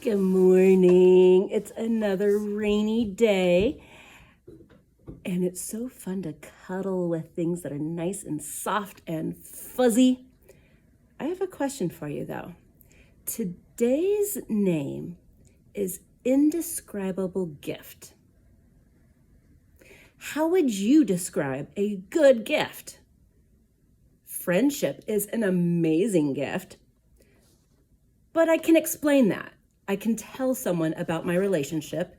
Good morning. It's another rainy day, and it's so fun to cuddle with things that are nice and soft and fuzzy. I have a question for you, though. Today's name is Indescribable Gift. How would you describe a good gift? Friendship is an amazing gift, but I can explain that. I can tell someone about my relationship,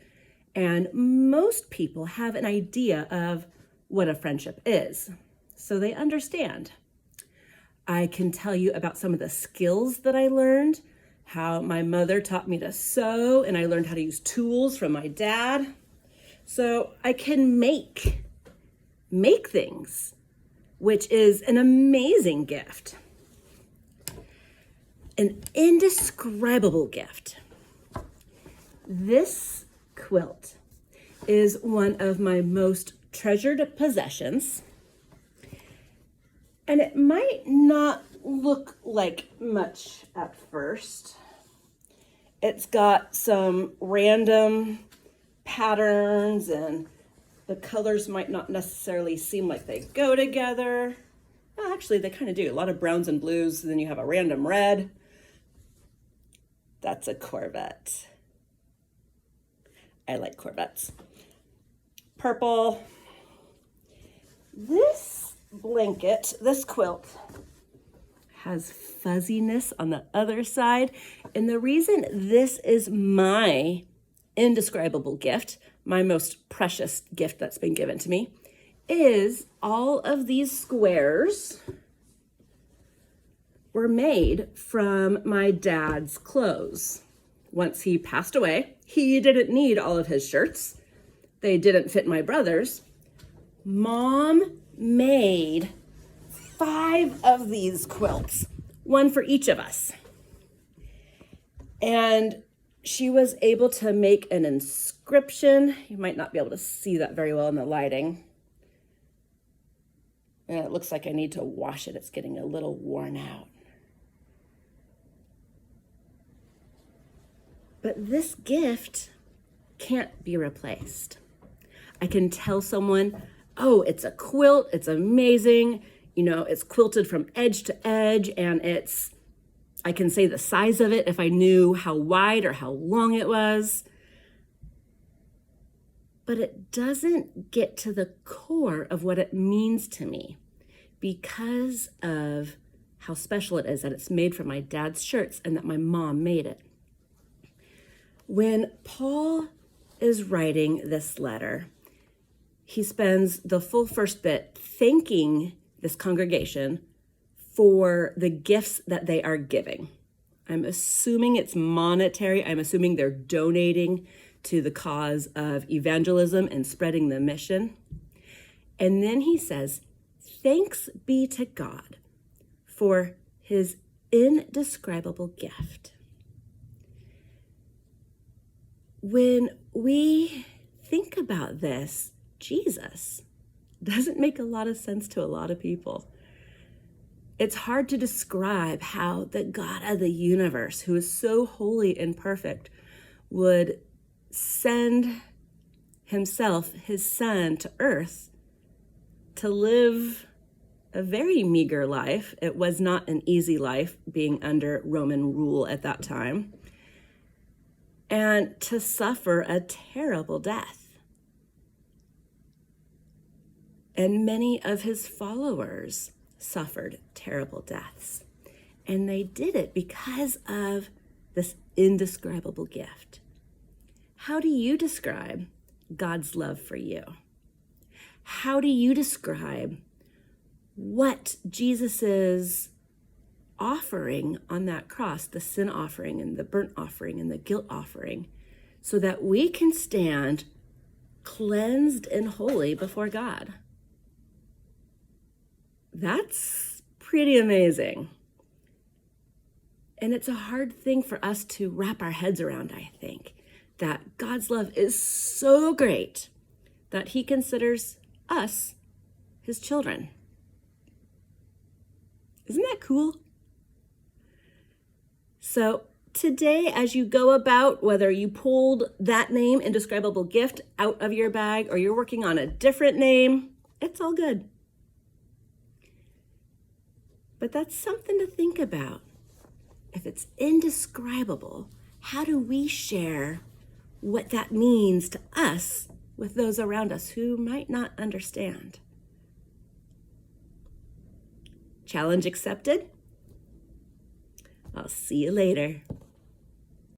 and most people have an idea of what a friendship is, so they understand. I can tell you about some of the skills that I learned, how my mother taught me to sew, and I learned how to use tools from my dad. So I can make things, which is an amazing gift. An indescribable gift. This quilt is one of my most treasured possessions, and it might not look like much at first. It's got some random patterns, and the colors might not necessarily seem like they go together. Well, actually, they kind of do. A lot of browns and blues, and then you have a random red. That's a Corvette. I like Corvettes. Purple. This blanket, this quilt, has fuzziness on the other side. And the reason this is my indescribable gift, my most precious gift that's been given to me, is all of these squares were made from my dad's clothes. Once he passed away, he didn't need all of his shirts. They didn't fit my brother's. Mom made 5 of these quilts, one for each of us. And she was able to make an inscription. You might not be able to see that very well in the lighting. And it looks like I need to wash it. It's getting a little worn out. But this gift can't be replaced. I can tell someone, oh, it's a quilt, it's amazing, it's quilted from edge to edge, and I can say the size of it if I knew how wide or how long it was. But it doesn't get to the core of what it means to me because of how special it is that it's made from my dad's shirts and that my mom made it. When Paul is writing this letter, he spends the full first bit thanking this congregation for the gifts that they are giving. I'm assuming it's monetary. I'm assuming they're donating to the cause of evangelism and spreading the mission. And then he says, thanks be to God for his indescribable gift. When we think about this, Jesus doesn't make a lot of sense to a lot of people. It's hard to describe how the God of the universe, who is so holy and perfect, would send himself, his son, to earth to live a very meager life. It was not an easy life being under Roman rule at that time. And to suffer a terrible death. And many of his followers suffered terrible deaths. And they did it because of this indescribable gift. How do you describe God's love for you? How do you describe what Jesus's offering on that cross, the sin offering and the burnt offering and the guilt offering, so that we can stand cleansed and holy before God? That's pretty amazing. And it's a hard thing for us to wrap our heads around, I think, that God's love is so great that he considers us his children. Isn't that cool? So today, as you go about, whether you pulled that name, indescribable gift, out of your bag, or you're working on a different name, it's all good. But that's something to think about. If it's indescribable, how do we share what that means to us with those around us who might not understand? Challenge accepted. I'll see you later.